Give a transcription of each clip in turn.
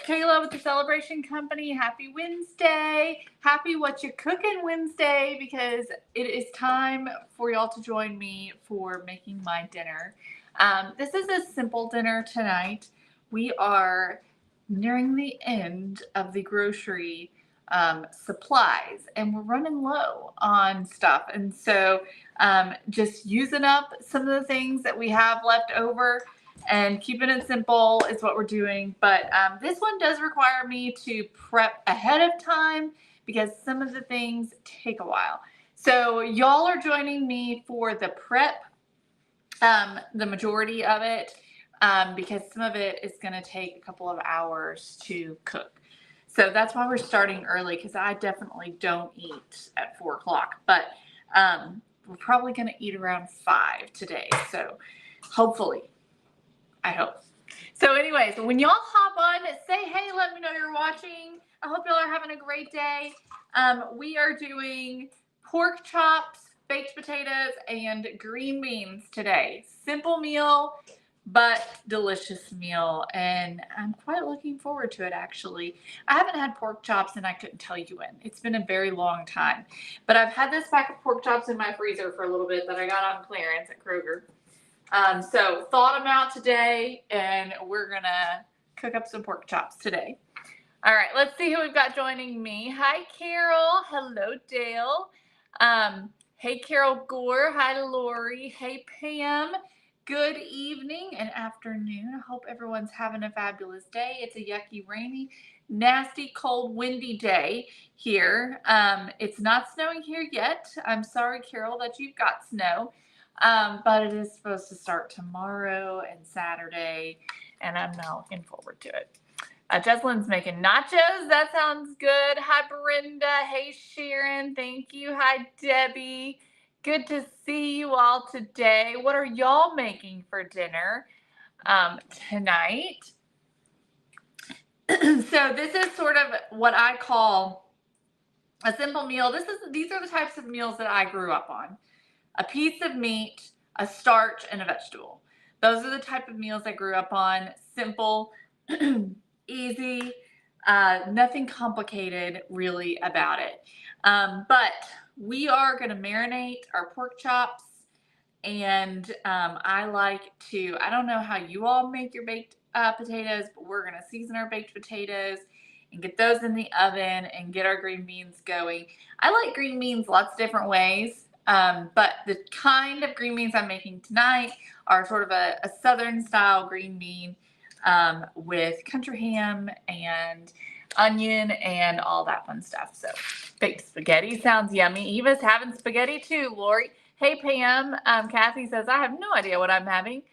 Kayla with the Celebration Company. Happy Wednesday. Happy Watcha Cookin Wednesday, because it is time for y'all to join me for making my dinner. This is a simple dinner tonight. We are nearing the end of the grocery supplies, and we're running low on stuff. And so just using up some of the things that we have left over and keeping it simple is what we're doing. But this one does require me to prep ahead of time because some of the things take a while. So y'all are joining me for the prep, the majority of it, because some of it is going to take a couple of hours to cook. So that's why we're starting early, because I definitely don't eat at 4 o'clock. But we're probably going to eat around 5 today. So hopefully. I hope. So anyways, when y'all hop on, say hey, let me know you're watching. I hope y'all are having a great day. We are doing pork chops, baked potatoes, and green beans today. Simple meal, but delicious meal, and I'm quite looking forward to it, actually. I haven't had pork chops, and I couldn't tell you when. It's been a very long time. But I've had this pack of pork chops in my freezer for a little bit that I got on clearance at Kroger. So thawed them out today, and we're gonna cook up some pork chops today. All right, let's see who we've got joining me. Hi, Carol. Hello, Dale. Hey, Carol Gore. Hi, Lori. Hey, Pam. Good evening and afternoon. I hope everyone's having a fabulous day. It's a yucky, rainy, nasty, cold, windy day here. It's not snowing here yet. I'm sorry, Carol, that you've got snow. But it is supposed to start tomorrow and Saturday, and I'm now looking forward to it. Jesselyn's making nachos. That sounds good. Hi, Brenda. Hey, Sharon. Thank you. Hi, Debbie. Good to see you all today. What are y'all making for dinner tonight? So this is sort of what I call a simple meal. These are the types of meals that I grew up on. A piece of meat, a starch, and a vegetable. Those are the type of meals I grew up on. Simple, easy, nothing complicated really about it. But we are going to marinate our pork chops, and I don't know how you all make your baked potatoes, but we're going to season our baked potatoes and get those in the oven and get our green beans going. I like green beans lots of different ways. But the kind of green beans I'm making tonight are sort of a southern style green bean with country ham and onion and all that fun stuff. So baked spaghetti sounds yummy. Eva's having spaghetti too, Lori. Hey, Pam. Kathy says, I have no idea what I'm having.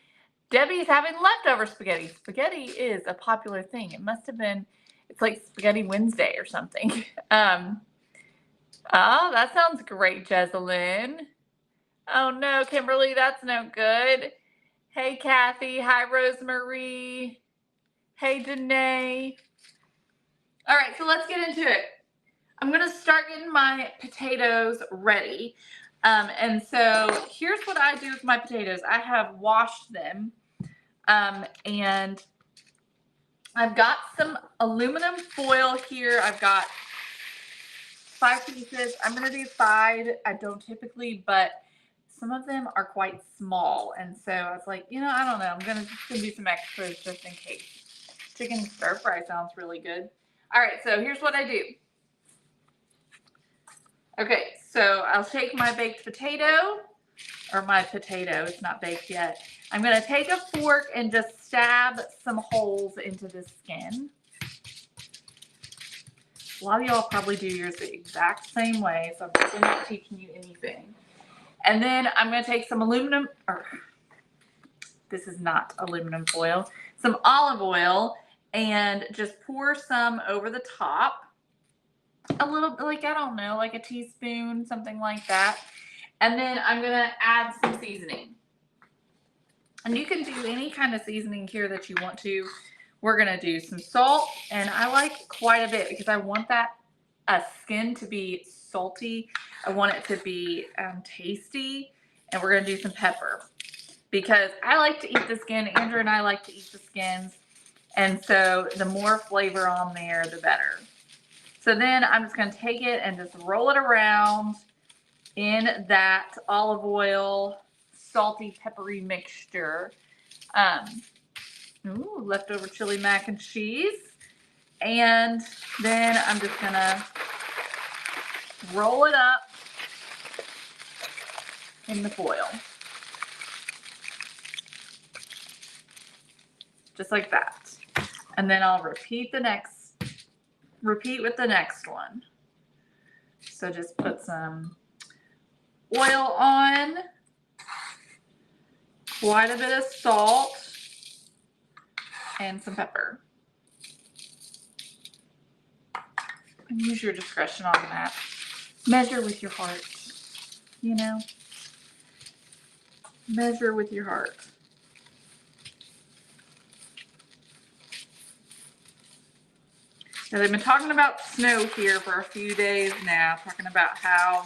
Debbie's having leftover spaghetti. Spaghetti is a popular thing. It must have been, it's like Spaghetti Wednesday or something. Oh, that sounds great, Jesselyn. Oh no, Kimberly, that's no good. Hey, Kathy. Hi, Rosemarie. Hey, Danae. All right, so let's get into it. I'm going to start getting my potatoes ready. And so here's what I do with my potatoes. I have washed them, and I've got some aluminum foil here. I've got 5 pieces. I'm going to do 5. I don't typically, but some of them are quite small. And so I was like, I don't know. I'm going to do some extras just in case. Chicken stir fry sounds really good. All right, so here's what I do. Okay, so I'll take my baked potato, or my potato, it's not baked yet. I'm going to take a fork and just stab some holes into the skin. A lot of y'all probably do yours the exact same way, so I'm really not teaching you anything. And then I'm going to take some this is not aluminum foil, some olive oil, and just pour some over the top. A little, like a teaspoon, something like that. And then I'm going to add some seasoning. And you can do any kind of seasoning here that you want to. We're going to do some salt, and I like quite a bit because I want that skin to be salty. I want it to be tasty, and we're going to do some pepper because I like to eat the skin. Andrew and I like to eat the skins, And so the more flavor on there, the better. So then I'm just going to take it and just roll it around in that olive oil, salty, peppery mixture. Leftover chili mac and cheese. And then I'm just going to roll it up in the foil. Just like that. And then I'll repeat with the next one. So just put some oil on, quite a bit of salt, and some pepper. And use your discretion on that. Measure with your heart, you know? Measure with your heart. Now, they've been talking about snow here for a few days now, talking about how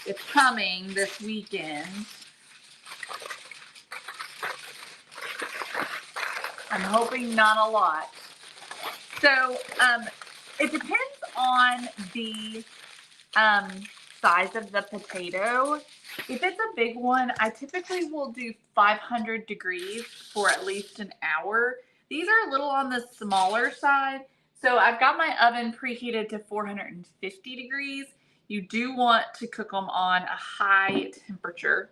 it's coming this weekend. I'm hoping not a lot. So it depends on the size of the potato. If it's a big one, I typically will do 500 degrees for at least an hour. These are a little on the smaller side. So I've got my oven preheated to 450 degrees. You do want to cook them on a high temperature.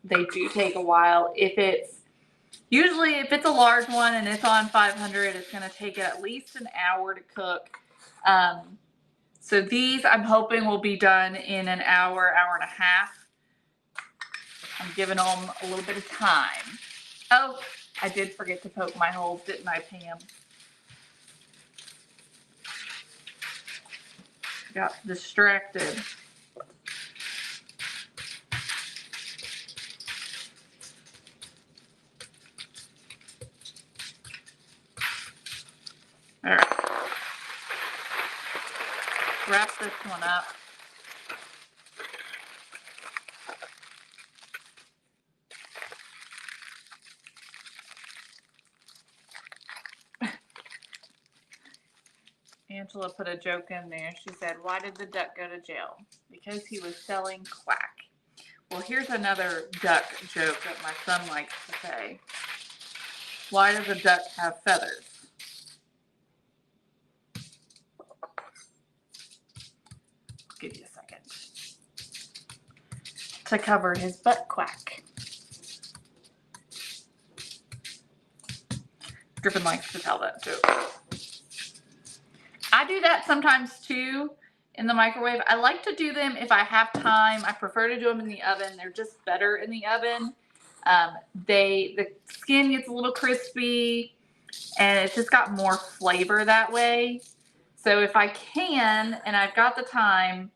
They do take a while. If it's a large one and it's on 500, it's going to take at least an hour to cook. So these I'm hoping will be done in an hour, hour and a half. I'm giving them a little bit of time. Oh, I did forget to poke my holes, didn't I, Pam? Got distracted. All right. Wrap this one up. Angela put a joke in there. She said, "Why did the duck go to jail?" Because he was selling quack. Well, here's another duck joke that my son likes to say. Why does a duck have feathers? I'll give you a second. To cover his butt quack. Griffin likes to tell that joke. I do that sometimes too in the microwave. I like to do them if I have time. I prefer to do them in the oven. They're just better in the oven. The skin gets a little crispy and it's just got more flavor that way. So if I can and I've got the time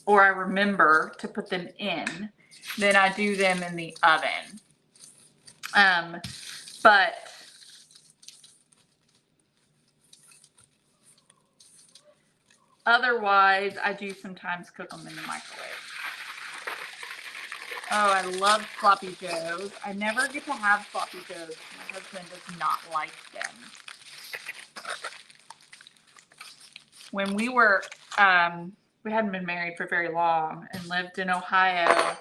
or I remember to put them in, then I do them in the oven. But otherwise, I do sometimes cook them in the microwave. Oh, I love sloppy joes. I never get to have sloppy joes. My husband does not like them. When we were, we hadn't been married for very long and lived in Ohio,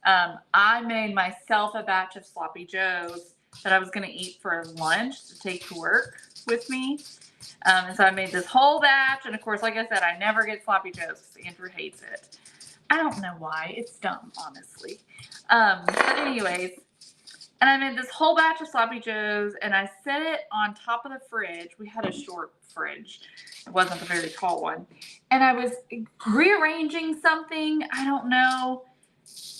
I made myself a batch of sloppy joes that I was going to eat for lunch to take to work with me. And so I made this whole batch. And of course, like I said, I never get sloppy joes because Andrew hates it. I don't know why. It's dumb, honestly. But anyways, and I made this whole batch of sloppy joes and I set it on top of the fridge. We had a short fridge. It wasn't a very tall one. And I was rearranging something. I don't know.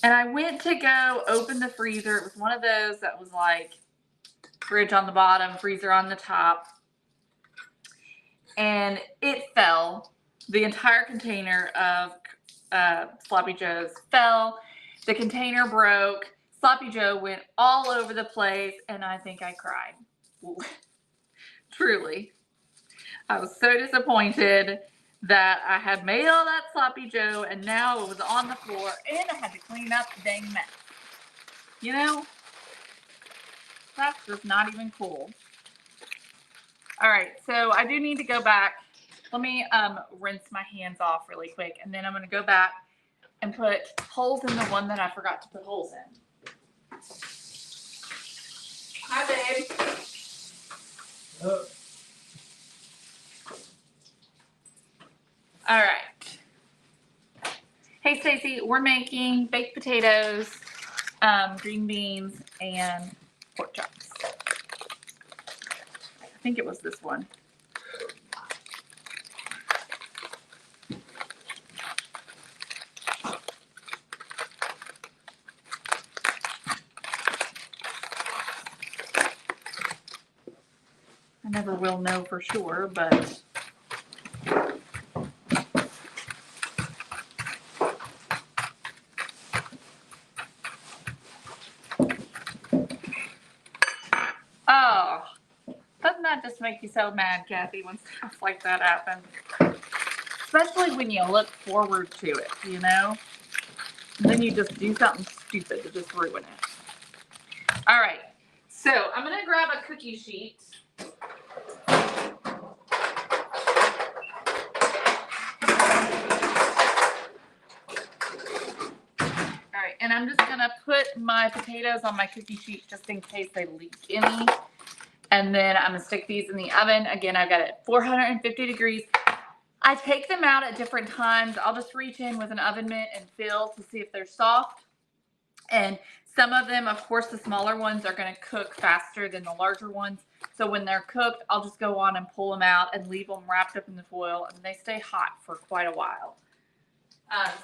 And I went to go open the freezer. It was one of those that was like fridge on the bottom, freezer on the top. And it fell. The entire container of sloppy joes fell. The container broke. Sloppy Joe went all over the place, and I think I cried. Truly. I was so disappointed that I had made all that sloppy Joe, and now it was on the floor, and I had to clean up the dang mess. You know? That's just not even cool. All right, so I do need to go back. Let me rinse my hands off really quick, and then I'm going to go back and put holes in the one that I forgot to put holes in. Hi, babe. All right. Hey, Stacey, we're making baked potatoes, green beans, and pork chops. I think it was this one. I never will know for sure, but oh, doesn't that just make you so mad, Kathy, when stuff like that happens? Especially when you look forward to it, you know? And then you just do something stupid to just ruin it. All right, so I'm gonna grab a cookie sheet. All right, and I'm just gonna put my potatoes on my cookie sheet just in case they leak any. And then I'm gonna stick these in the oven. Again, I've got it at 450 degrees. I take them out at different times. I'll just reach in with an oven mitt and feel to see if they're soft. And some of them, of course, the smaller ones are gonna cook faster than the larger ones. So when they're cooked, I'll just go on and pull them out and leave them wrapped up in the foil, and they stay hot for quite a while.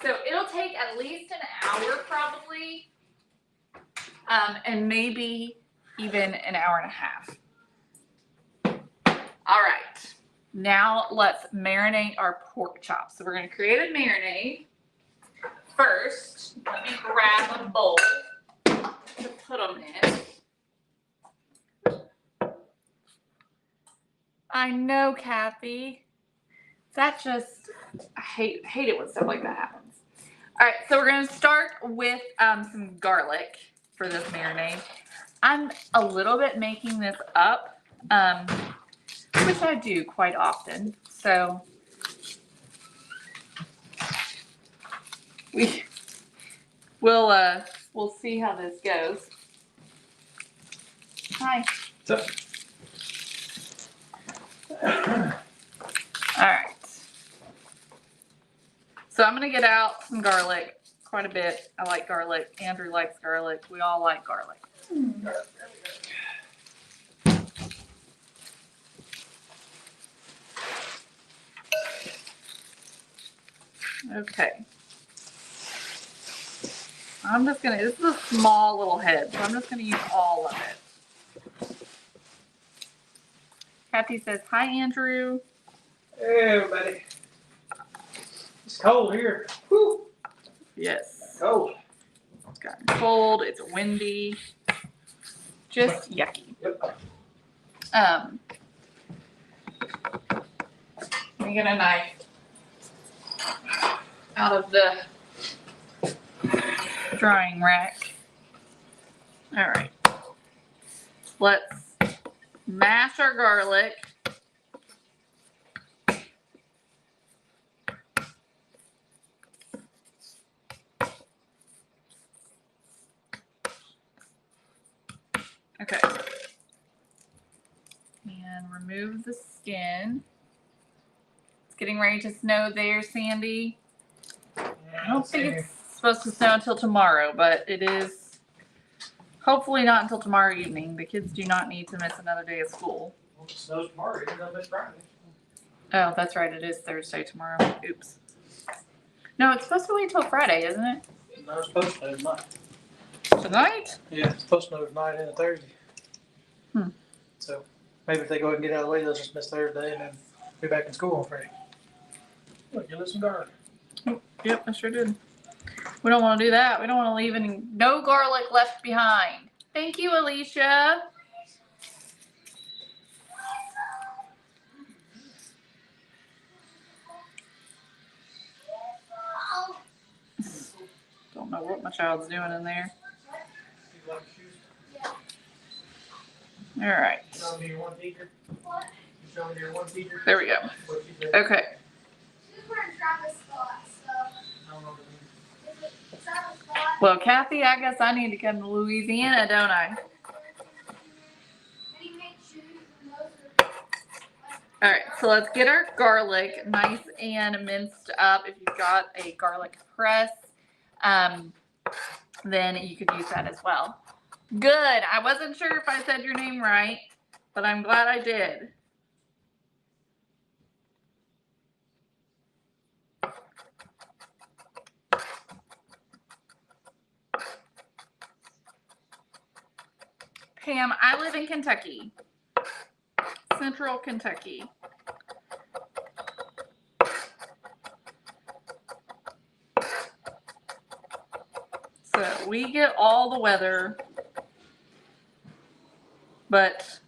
So it'll take at least an hour probably, and maybe even an hour and a half. All right, now let's marinate our pork chops. So we're gonna create a marinade. First, let me grab a bowl to put them in. I know, Kathy. That just, I hate it when stuff like that happens. All right, so we're gonna start with some garlic for this marinade. I'm a little bit making this up, which I do quite often. So we'll see how this goes. Hi. What's up? All right. So I'm gonna get out some garlic, quite a bit. I like garlic. Andrew likes garlic. We all like garlic. Okay. I'm just gonna, this is a small little head, so I'm just gonna use all of it. Kathy says, hi, Andrew. Hey, everybody. It's cold here. Whew. Yes. Cold. It's gotten cold. It's windy. Just yucky. Yep. Let me get a knife out of the drying rack. All right. Let's mash our garlic. Okay. And remove the skin. It's getting ready to snow there, Sandy. I don't think it's supposed to snow until tomorrow, but it is hopefully not until tomorrow evening. The kids do not need to miss another day of school. Well, it snows tomorrow. It's not this Friday. Oh, that's right. It is Thursday tomorrow. Oops. No, it's supposed to wait until Friday, isn't it? No, it's supposed to snow tonight. Tonight? Yeah, it's supposed to snow tonight and Thursday. So maybe if they go ahead and get out of the way, they'll just miss Thursday and then be back in school on Friday. Look, you listen garlic. Yep, I sure did. We don't want to do that. We don't want to leave any, no garlic left behind. Thank you, Alicia. Don't know what my child's doing in there. All right. Show me your one teacher. What? Show me your one teacher. There we go. What you said. Okay. This is where Travis thought, so. I don't know what it means. Is it Travis thought? Well, Kathy, I guess I need to come to Louisiana, don't I? Did he make shoes and those are All right, so let's get our garlic nice and minced up. If you've got a garlic press, then you could use that as well. Good. I wasn't sure if I said your name right, but I'm glad I did. Pam, I live in Kentucky, Central Kentucky. So we get all the weather, but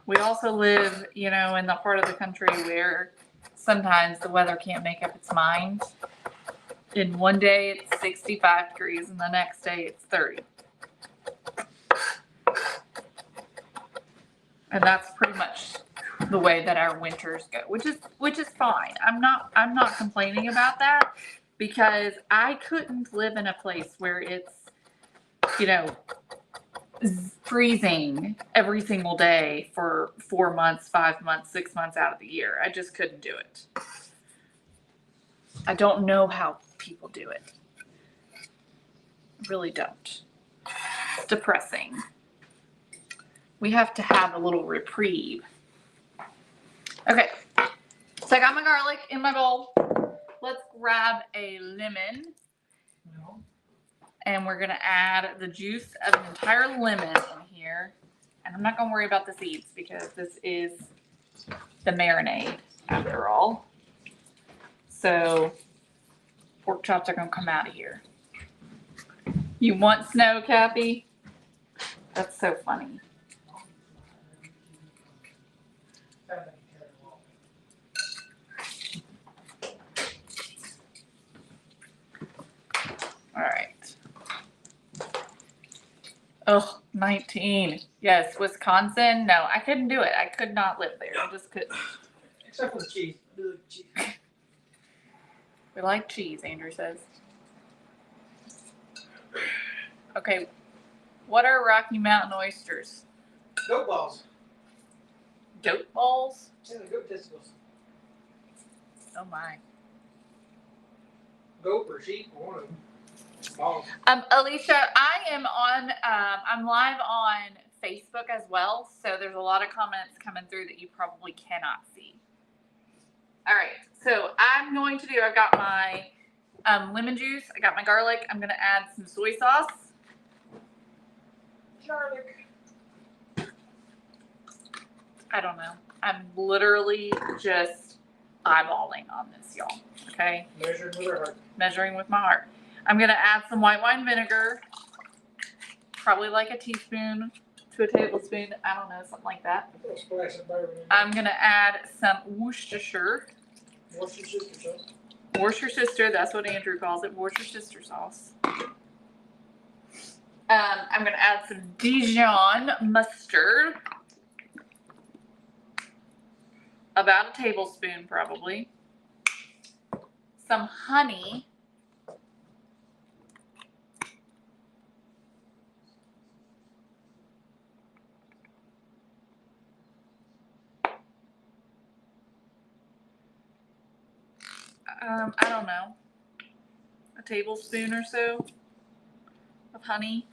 we also live, you know, in the part of the country where sometimes the weather can't make up its mind. In one day it's 65 degrees and the next day it's 30. And that's pretty much the way that our winters go, which is fine. I'm not complaining about that, because I couldn't live in a place where it's, you know, freezing every single day for 4 months, 5 months, 6 months out of the year. I just couldn't do it. I don't know how people do it. I really don't. It's depressing. We have to have a little reprieve. Okay, so I got my garlic in my bowl. Let's grab a lemon, No. and we're gonna add the juice of an entire lemon in here. And I'm not gonna worry about the seeds because this is the marinade after all. So pork chops are gonna come out of here. You want snow, Kathy? That's so funny. All right. Oh, 19. Yes, Wisconsin. No, I couldn't do it. I could not live there. I just couldn't. Except for the cheese. The cheese. We like cheese, Andrew says. Okay. What are Rocky Mountain oysters? Goat balls. Goat balls? Yeah, the goat testicles. Oh my. Goat or sheep or one of them. Balls. Alicia, I am on, I'm live on Facebook as well. So there's a lot of comments coming through that you probably cannot see. All right. So I'm going to do, I've got my lemon juice. I got my garlic. I'm going to add some soy sauce. Garlic. I don't know. I'm literally just eyeballing on this, y'all. Okay? Measured with her heart. Measuring with my heart. I'm going to add some white wine vinegar. Probably like a teaspoon to a tablespoon. I don't know, something like that. A little splash of bourbon in there. I'm going to add some Worcestershire. What's your sister sauce? Worcestershire, that's what Andrew calls it. Worcestershire sauce. I'm going to add some Dijon mustard. About a tablespoon, probably. Some honey. I don't know. A tablespoon or so of honey.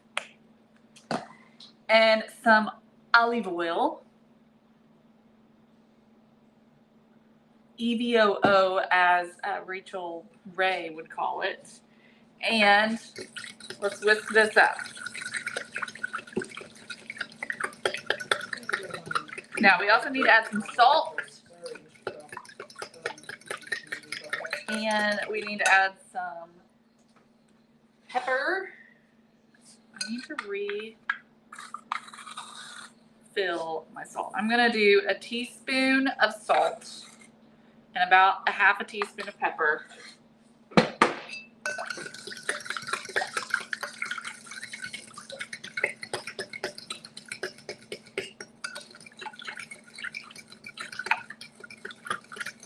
And some olive oil. EVOO, as Rachel Ray would call it. And let's whisk this up. Now we also need to add some salt. And we need to add some pepper. I need to refill my salt. I'm going to do a teaspoon of salt and about a half a teaspoon of pepper.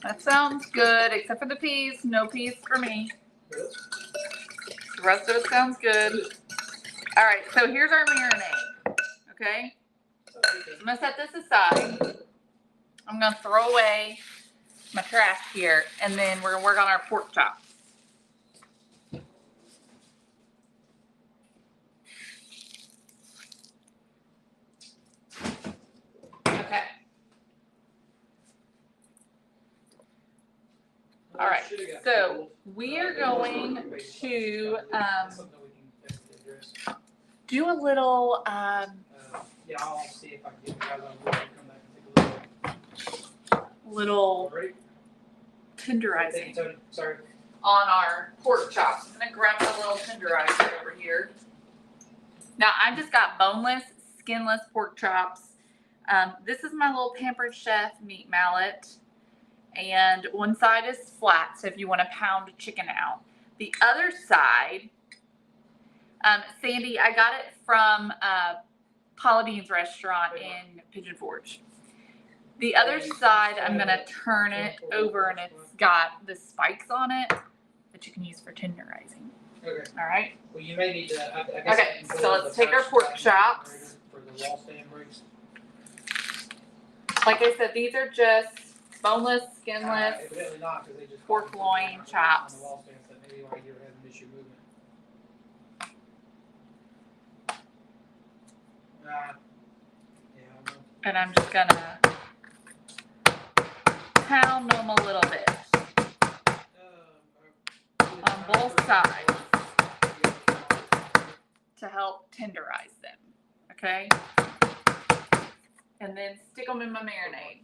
That sounds good, except for the peas. No peas for me. Really? The rest of it sounds good. All right, so here's our marinade. Okay, I'm gonna set this aside. I'm gonna throw away my trash here, and then we're gonna work on our pork chops. Okay. All right, so we are going to do a little Yeah, I'll see if I can get the guys on board and come back and take a little look. tenderizing Tony, sorry. on our pork chops. I'm gonna grab my little tenderizer over here. Now I just got boneless, skinless pork chops. This is my little Pampered Chef meat mallet, and one side is flat, so if you want to pound chicken out. The other side, Sandy, I got it from Paula Dean's restaurant in Pigeon Forge. The other side, I'm gonna turn it over, and it's got the spikes on it that you can use for tenderizing. Okay. All right. Well, you may need to. I guess Okay, so let's take our pork chops. For the wall stand bricks. Like I said, these are just boneless, skinless. Evidently not, because they just pork loin chops. On the wall stand, so maybe why you're having an issue movement. Yeah, I know. And I'm just gonna pound them a little bit on both sides to help tenderize them, okay? And then stick them in my marinade.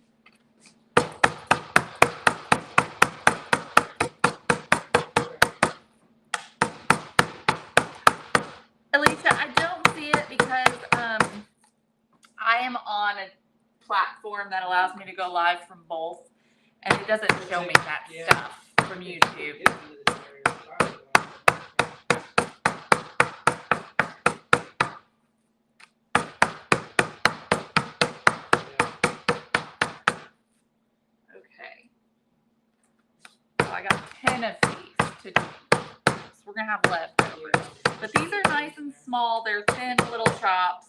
Alicia, I don't see it because I am on a platform that allows me to go live from both, and it doesn't show me that stuff from YouTube. Okay. So I got 10 of these to do. So we're gonna have leftovers. But these are nice and small. They're thin little chops.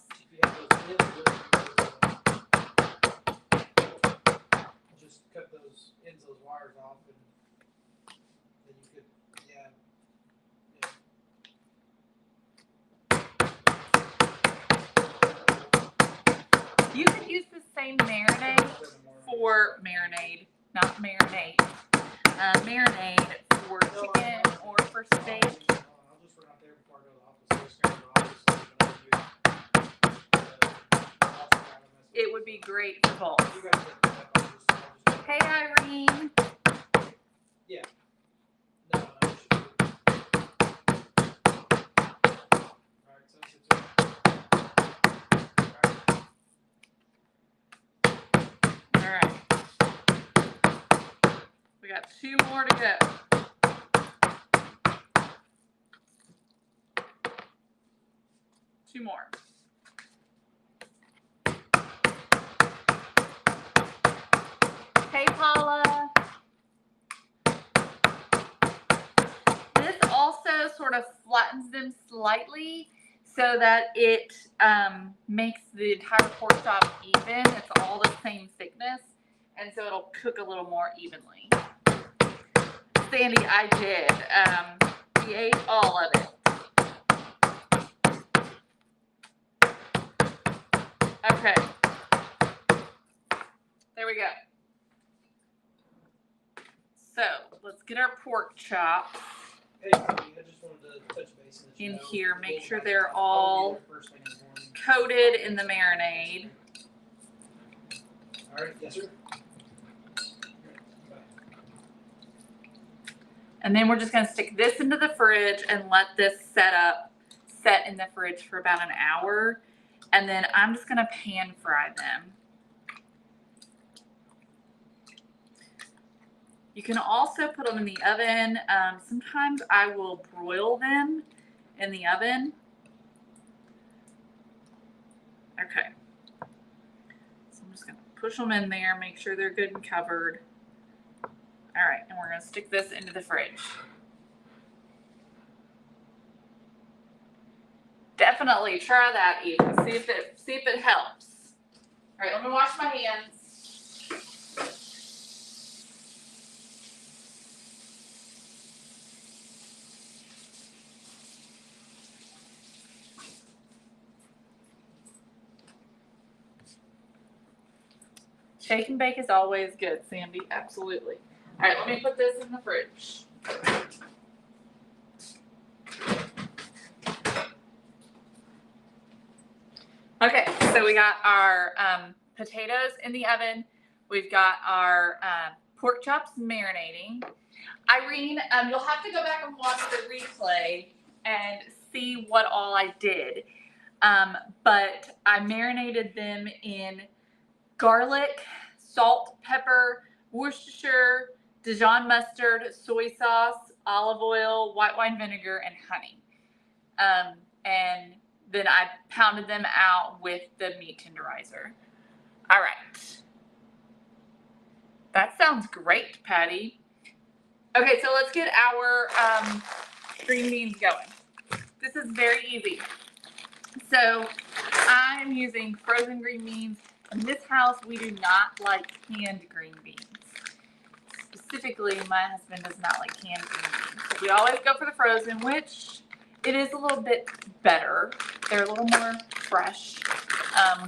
Just cut those ends of those wires off, and then you could, You could use the same marinade for marinade, not marinate. Marinade for chicken or for steak. I'll just run out there before I go to the office. It would be great for both. You guys get that. I'll just Hey, Irene. Yeah. No, no, it should be. Alright, so that's it. Alright. We got 2 more to go. Two more. Hey, Paula. This also sort of flattens them slightly so that it makes the entire pork chop even. It's all the same thickness, and so it'll cook a little more evenly. Sandy, I did. We ate all of it. Okay. There we go. So let's get our pork chops Hey, I just wanted to touch base and let you in know. here. Make sure they're all coated in the marinade. All right, yes, sir. And then we're just going to stick this into the fridge and let this set in the fridge for about an hour. And then I'm just going to pan fry them. You can also put them in the oven. Sometimes I will broil them in the oven. Okay. So I'm just going to push them in there, make sure they're good and covered. All right, and we're gonna stick this into the fridge. Definitely try that, Eden. See if it helps. All right, let me wash my hands. Shake and bake is always good, Sandy. Absolutely. All right, let me put this in the fridge. Okay, so we got our potatoes in the oven. We've got our pork chops marinating. Irene, you'll have to go back and watch the replay and see what all I did. But I marinated them in garlic, salt, pepper, Worcestershire, Dijon mustard, soy sauce, olive oil, white wine vinegar, and honey. And then I pounded them out with the meat tenderizer. All right. That sounds great, Patty. Okay, so let's get our green beans going. This is very easy. So I'm using frozen green beans. In this house, we do not like canned green beans. Specifically, my husband does not like canned green beans. So we always go for the frozen, which it is a little bit better. They're a little more fresh,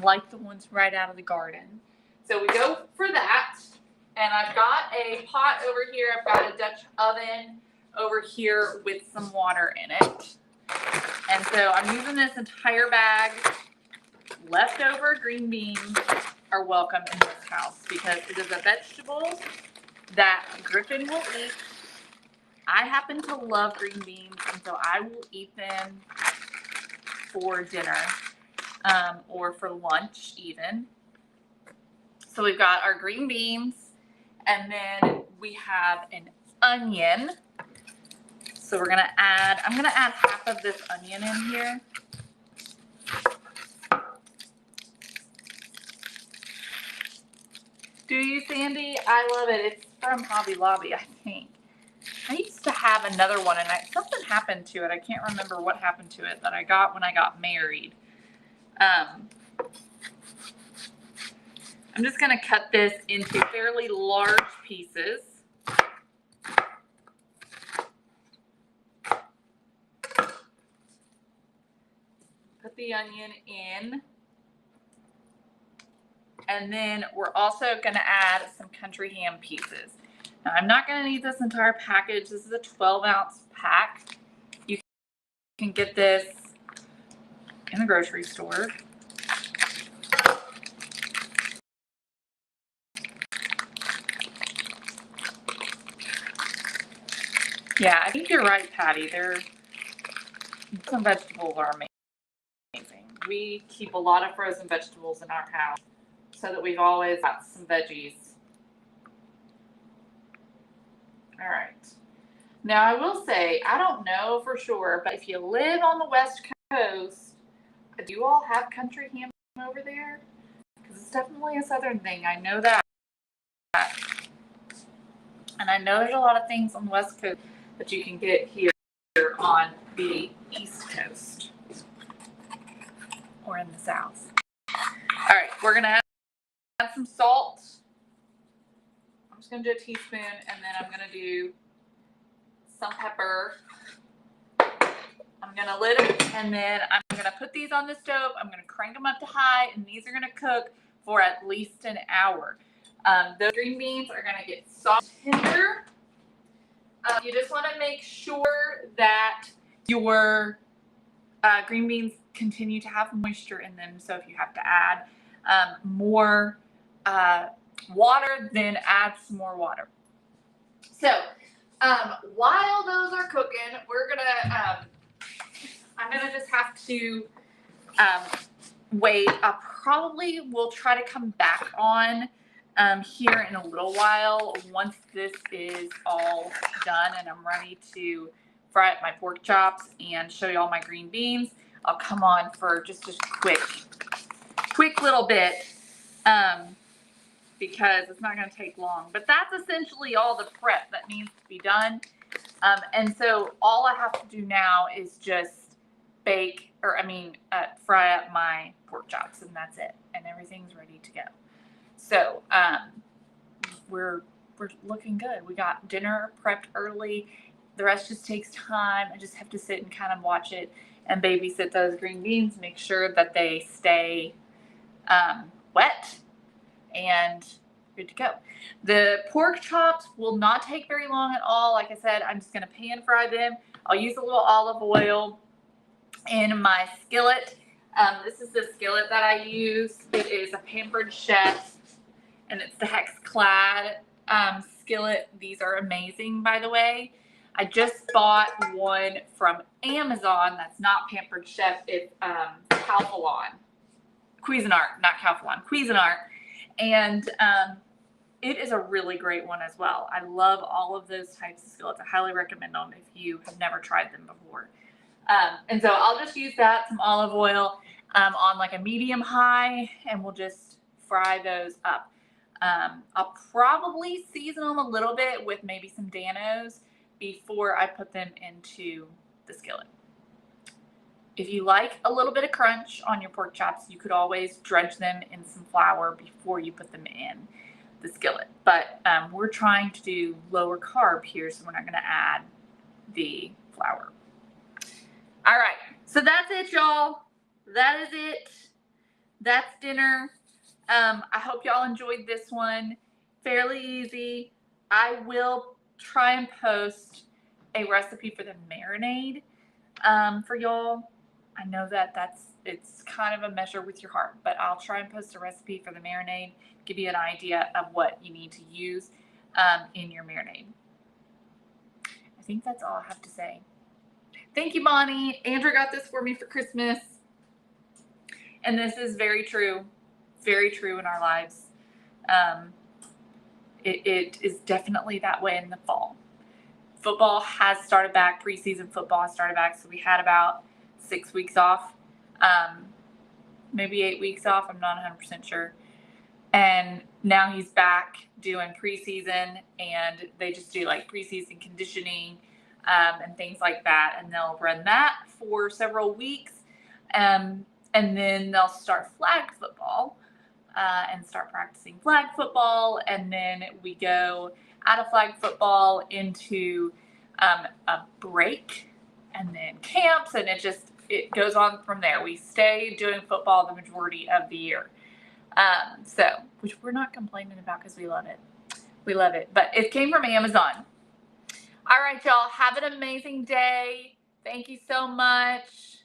like the ones right out of the garden. So we go for that. And I've got a pot over here. I've got a Dutch oven over here with some water in it. And so I'm using this entire bag. Leftover green beans are welcome in this house because it is a vegetable that Griffin will eat. I happen to love green beans, and so I will eat them for dinner or for lunch even. So we've got our green beans, and then we have an onion. So we're gonna add, I'm gonna add half of this onion in here. Do you, Sandy? I love it. It's from Hobby Lobby, I think. I used to have another one, and something happened to it. I can't remember what happened to it that I got when I got married. I'm just going to cut this into fairly large pieces. Put the onion in. And then we're also going to add some country ham pieces. Now, I'm not going to need this entire package. This is a 12-ounce pack. You can get this in the grocery store. Yeah, I think you're right, Patty. Some vegetables are amazing. We keep a lot of frozen vegetables in our house so that we've always got some veggies. All right. Now, I will say, I don't know for sure, but if you live on the West Coast, do you all have country ham over there? Because it's definitely a Southern thing. I know that. And I know there's a lot of things on the West Coast that you can get here on the East Coast or in the South. All right, we're going to add some salt. I'm just going to do a teaspoon, and then I'm going to do some pepper. I'm going to lid them, and then I'm going to put these on the stove. I'm going to crank them up to high, and these are going to cook for at least an hour. Those green beans are going to get soft tender. You just want to make sure that your green beans continue to have moisture in them. So if you have to add more water, then add some more water. So while those are cooking, we're gonna I'm gonna just have to wait. I probably will try to come back on here in a little while once this is all done and I'm ready to fry up my pork chops and show you all my green beans. I'll come on for just a quick little bit. because it's not going to take long. But that's essentially all the prep that needs to be done. And so all I have to do now is just fry up my pork chops, and that's it. And everything's ready to go. So we're looking good. We got dinner prepped early. The rest just takes time. I just have to sit and kind of watch it and babysit those green beans, make sure that they stay wet and good to go. The pork chops will not take very long at all. Like I said, I'm just going to pan fry them. I'll use a little olive oil in my skillet. This is the skillet that I use. It is a Pampered Chef, and it's the Hex Clad skillet. These are amazing, by the way. I just bought one from Amazon that's not Pampered Chef. It's Calphalon. Cuisinart, not Calphalon. Cuisinart. And it is a really great one as well. I love all of those types of skillets. I highly recommend them if you have never tried them before. And so I'll just use that, some olive oil on like a medium high, and we'll just fry those up. I'll probably season them a little bit with maybe some Danos before I put them into the skillet. If you like a little bit of crunch on your pork chops, you could always dredge them in some flour before you put them in the skillet. But we're trying to do lower carb here, so we're not going to add the flour. All right, so that's it, y'all. That is it. That's dinner. I hope y'all enjoyed this one. Fairly easy. I will try and post a recipe for the marinade for y'all. I know that it's kind of a measure with your heart, but I'll try and post a recipe for the marinade, give you an idea of what you need to use in your marinade. I think that's all I have to say. Thank you, Bonnie. Andrew got this for me for Christmas. And this is very true in our lives. It is definitely that way in the fall. Football has started back, preseason football has started back, so we had about 6 weeks off, maybe 8 weeks off, I'm not 100% sure. And now he's back doing preseason, and they just do like preseason conditioning and things like that, and they'll run that for several weeks, and then they'll start flag football and start practicing flag football, and then we go out of flag football into a break, and then camps, and it goes on from there. We stay doing football the majority of the year, which we're not complaining about because we love it. We love it, but it came from Amazon. All right, y'all, have an amazing day. Thank you so much.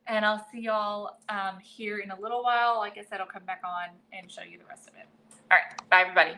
And I'll see y'all here in a little while. Like I said, I'll come back on and show you the rest of it. All right, bye, everybody.